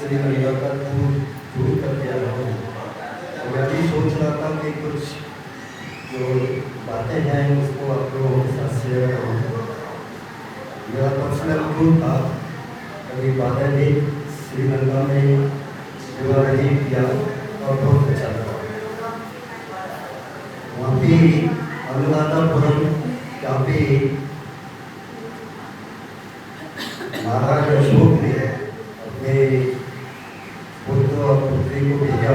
श्रीलंका का टूर शुरू कर दिया है। तो मैं भी सोच रहा था कि कुछ जो बातें हैं उसको आप लोगों के साथ शेयर करूँ। मेरा पर्सनल टूर था, कभी 12 दिन श्रीलंका में पूरा नहीं किया और बहुत अच्छा लगा। वहाँ पे अनुराधापुरम जहाँ पे महाराज अशोक ने अपने पुत्र और पुत्री को भेजा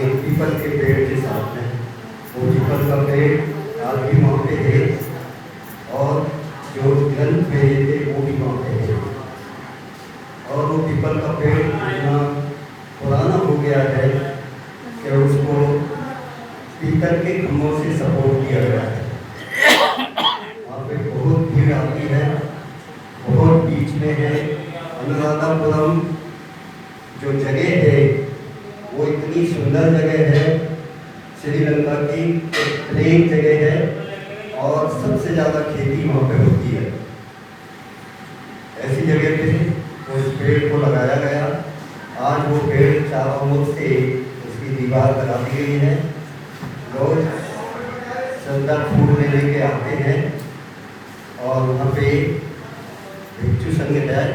एक पीपल के पेड़ के साथ में। वो पीपल का पेड़ आज भी वहाँ पे है और जो ग्रंथ भेजे थे वो भी वहाँ पे है। और वो पीपल का पेड़ इतना पुराना हो गया है कि उसको पीतल के खम्भों से सपोर्ट किया गया है। वहाँ पे बहुत भीड़ आती है, बहुत बीच में है। अनुराधापुरम जो जगह है वो इतनी सुंदर जगह है, श्रीलंका की प्लेन जगह है और सबसे ज़्यादा खेती वहाँ पे होती है। ऐसी जगह पे उस पेड़ को लगाया गया। आज वो पेड़ चारों ओर से उसकी दीवार बना दी गई है। लोग श्रद्धा फूल लेके आते हैं और वहाँ पे भिक्षु संघ है,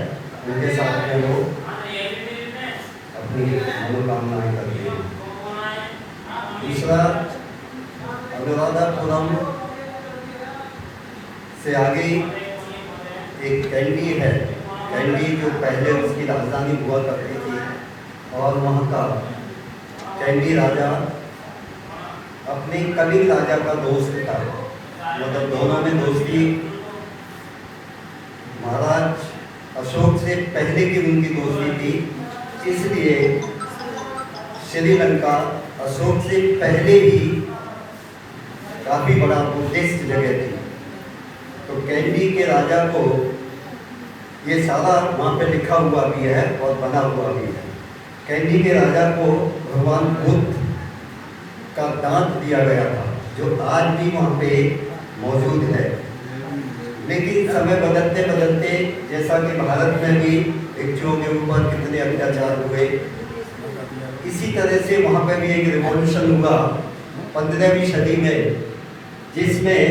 उनके साथ में लोग अपनी मनोकामनाएं करते हैं। दूसरा, अनुराधापुरम से आगे एक कैंडी है। कैंडी जो पहले उसकी राजधानी हुआ करती थी और वहाँ का कैंडी राजा अपने कलिंग राजा का दोस्त था, मतलब दोनों में दोस्ती। महाराज अशोक से पहले की उनकी दोस्ती थी, इसलिए श्रीलंका अशोक से पहले ही काफ़ी बड़ा बुद्धिस्ट जगह थी। तो कैंडी के राजा को ये सारा वहाँ पे लिखा हुआ भी है और बना हुआ भी है। कैंडी के राजा को भगवान बुद्ध का दांत दिया गया था, जो आज भी वहाँ पे मौजूद है। लेकिन समय बदलते बदलते, जैसा कि भारत में भी भिक्षुओं के ऊपर कितने अत्याचार हुए, इसी तरह से वहाँ पे भी एक रिवॉल्यूशन हुआ 15वीं सदी में, जिसमें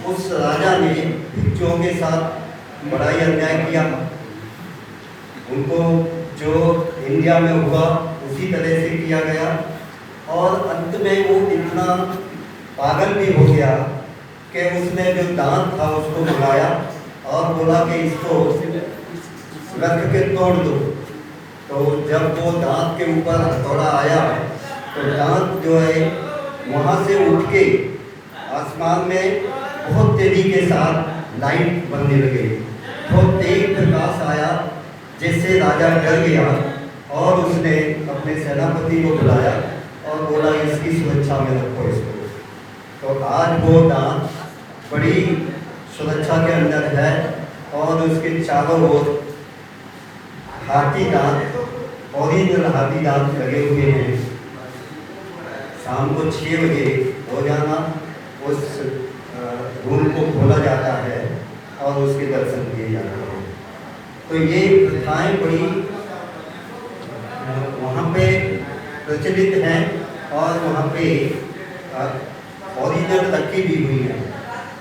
उस राजा ने भिक्षुओं के साथ बड़ा ही अन्याय किया। उनको जो इंडिया में हुआ उसी तरह से किया गया और अंत में वो इतना पागल भी हो गया कि उसने जो दांत था उसको बुलाया और बोला कि इसको रख के तोड़ दो। तो जब वो दांत के ऊपर हथौड़ा आया तो दांत जो है वहाँ से उठ के आसमान में बहुत तेजी के साथ लाइट बनने लगी। बहुत तेज प्रकाश आया, जिससे राजा डर गया और उसने अपने सेनापति को बुलाया और बोला इसकी सुरक्षा में रखो इसको। तो आज वो दांत बड़ी सुरक्षा के अंदर है और उसके चारों ओर हाथी दांत, ओरिजिनल हाथी दांत लगे हुए हैं। शाम को 6 बजे रोजाना उस रूम को खोला जाता है और उसके दर्शन किए जाते हैं। तो ये प्रथाएं बड़ी वहाँ पे प्रचलित हैं और वहाँ पे ओरिजिनल रखी भी हुई है।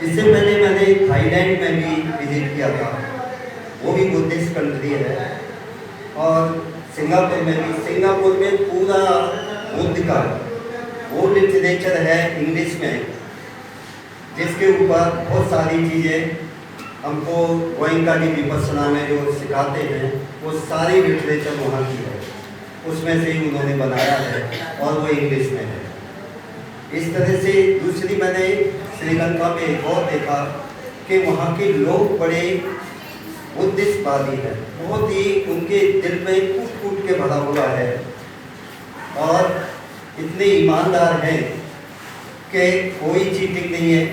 इससे पहले मैंने थाईलैंड में भी विजिट किया था, वो भी बुद्धिस्ट कंट्री है। और सिंगापुर में भी, सिंगापुर में पूरा बुद्ध का वो लिटरेचर है इंग्लिश में, जिसके ऊपर बहुत सारी चीज़ें हमको गोइंका की विपස්සना में जो सिखाते हैं वो सारी लिटरेचर वहाँ की है, उसमें से ही उन्होंने बनाया है और वो इंग्लिश में है। इस तरह से दूसरी मैंने श्रीलंका में एक और देखा कि वहाँ के लोग बड़े बुद्धिस्टवादी हैं, बहुत ही उनके दिल में कूट कूट के भरा हुआ है और इतने ईमानदार हैं कि कोई चीटिंग नहीं है।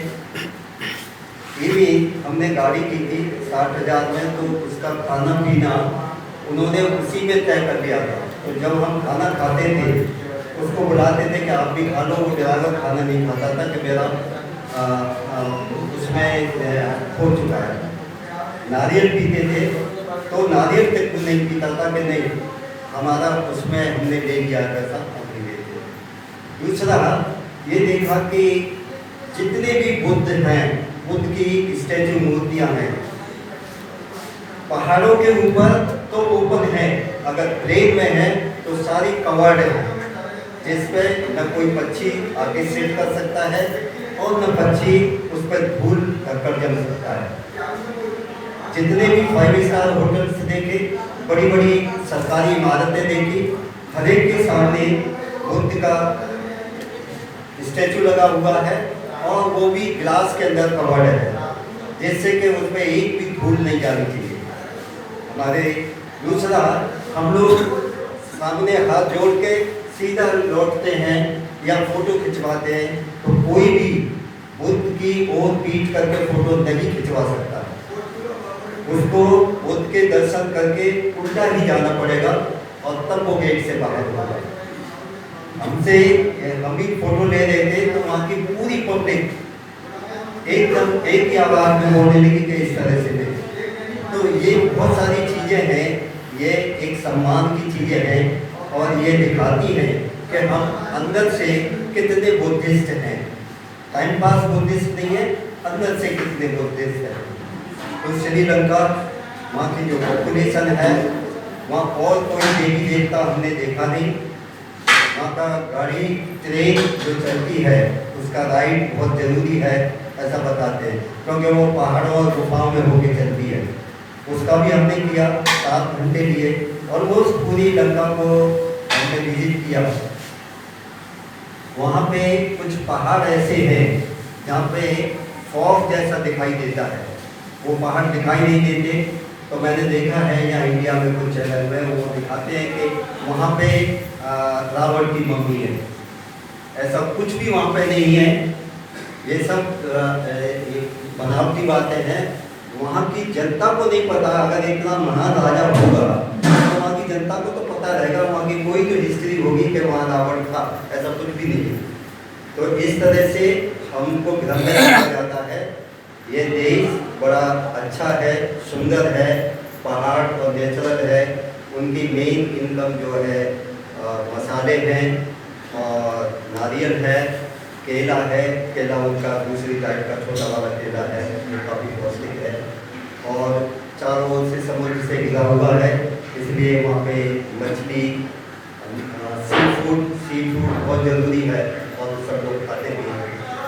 ये भी हमने गाड़ी की थी 60,000 में, तो उसका खाना पीना उन्होंने उसी में तय कर लिया था। तो जब हम खाना खाते थे उसको बुलाते थे कि आप भी खा लो, वो ड्राइवर खाना नहीं खाता था कि मेरा उसमें हो चुका है। नारियल पीते थे तो नारियल नहीं पीता था कि नहीं हमारा उसमें हमने ले लिया पैसा, हम नहीं लेते। दूसरा ये देखा कि जितने भी बुद्ध हैं, बुद्ध की स्टैचू मूर्तियां हैं, पहाड़ों के ऊपर तो ओपन है, अगर प्लेन में है तो सारी कवर्ड है, जिसपे न कोई पक्षी आगे सेट कर सकता है और न पक्षी उस पर धूल कर जम सकता है। जितने भी 5 स्टार होटल्स देखे, बड़ी बड़ी सरकारी इमारतें देखी, हर एक के सामने बुद्ध का स्टैचू लगा हुआ है और वो भी ग्लास के अंदर कवर्ड है, जिससे कि उसमें एक भी धूल नहीं जानी चाहिए। हमारे दूसरा, हम लोग सामने हाथ जोड़ के सीधा लौटते हैं या फोटो खिंचवाते हैं, तो कोई भी बुद्ध की ओर पीट करके फोटो नहीं खिंचवा सकता। उसको बुद्ध के दर्शन करके उल्टा ही जाना पड़ेगा और तब वो गेट से बाहर होगा। हमसे हम भी फोटो ले रहे थे तो वहाँ की पूरी पब्लिक एकदम एक ही आवाज में बोलने लगी कि इस तरह से नहीं। तो ये बहुत सारी चीज़ें हैं, ये एक सम्मान की चीज़ें हैं और ये दिखाती हैं कि हम अंदर से कितने बुद्धिस्ट हैं। टाइम पास बुद्धिस्ट नहीं है, अंदर से कितने बुद्धिस्ट हैं। तो श्रीलंका, वहाँ की जो पॉपुलेशन है, वहाँ और कोई देवी देवता हमने देखा नहीं। वहाँ का गाड़ी ट्रेन जो चलती है उसका राइड बहुत ज़रूरी है, ऐसा बताते हैं, क्योंकि वो पहाड़ों और गुफाओं में होके चलती है। उसका भी हमने किया, 7 घंटे लिए और वो पूरी लंका को हमने विजिट किया। वहाँ पे कुछ पहाड़ ऐसे हैं जहाँ पे फॉग जैसा दिखाई देता है, वो पहाड़ दिखाई नहीं देते। तो मैंने देखा है यहाँ इंडिया में कुछ चैनल में वो दिखाते हैं कि वहाँ पे रावण की मम्मी है, ऐसा कुछ भी वहाँ पे नहीं है। ये सब बनावटी बातें हैं। वहाँ की जनता को नहीं पता, अगर इतना महान राजा होगा तो वहाँ की जनता को तो पता रहेगा, वहाँ की कोई तो हिस्ट्री होगी कि वहाँ रावण था, ऐसा कुछ भी नहीं है। तो इस तरह से हमको भ्रम में रखा जाता है। ये देश बड़ा अच्छा है, सुंदर है, पहाड़ और नेचुरल है। उनकी मेन इनकम जो है मसाले हैं और नारियल है, केला है। केला उनका दूसरी टाइप का छोटा वाला केला है, जो काफ़ी पौष्टिक है और चारों ओर से समुद्र से घिरा हुआ है, इसलिए वहाँ पे मछली, सी फूड बहुत ज़रूरी है और सब लोग खाते भी हैं।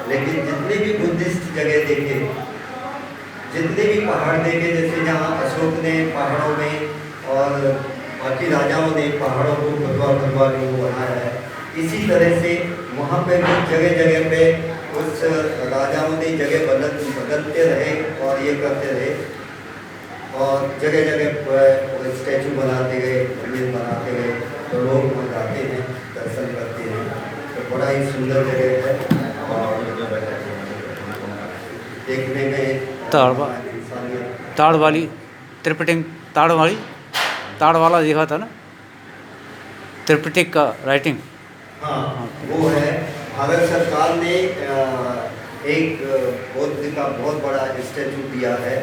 लेकिन जितने भी बुद्धिस्ट जगह देखे, जितने भी पहाड़ देखे, जैसे जहाँ अशोक ने पहाड़ों में और बाकी राजाओं ने पहाड़ों को खुदवा के वो बनाया है, इसी तरह से वहाँ पे भी जगह जगह पे उस राजाओं ने जगह बदलते रहे और ये करते रहे और जगह जगह पर स्टैचू बनाते गए, मंदिर बनाते गए, तो लोग वहाँ जाते हैं, दर्शन करते हैं। तो बड़ा ही सुंदर जगह है और देखने में ताड़ वाली त्रिपिटक, ताड़ वाला देखा था ना, त्रिपिटक का राइटिंग। हाँ, वो है। भारत सरकार ने एक बुद्ध का बहुत बड़ा स्टैचू दिया है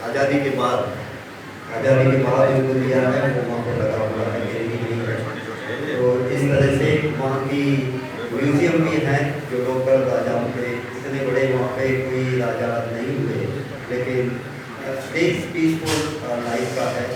आज़ादी के बाद उनको दिया है, वो वहाँ पर लगा हुआ है, दिल्ली में है। तो इस तरह से वहाँ की म्यूजियम भी हैं जो लोकल राजाओं के, इतने बड़े वहाँ पे कोई राजा नहीं हुए, लेकिन पीसफुल लाइफ का है।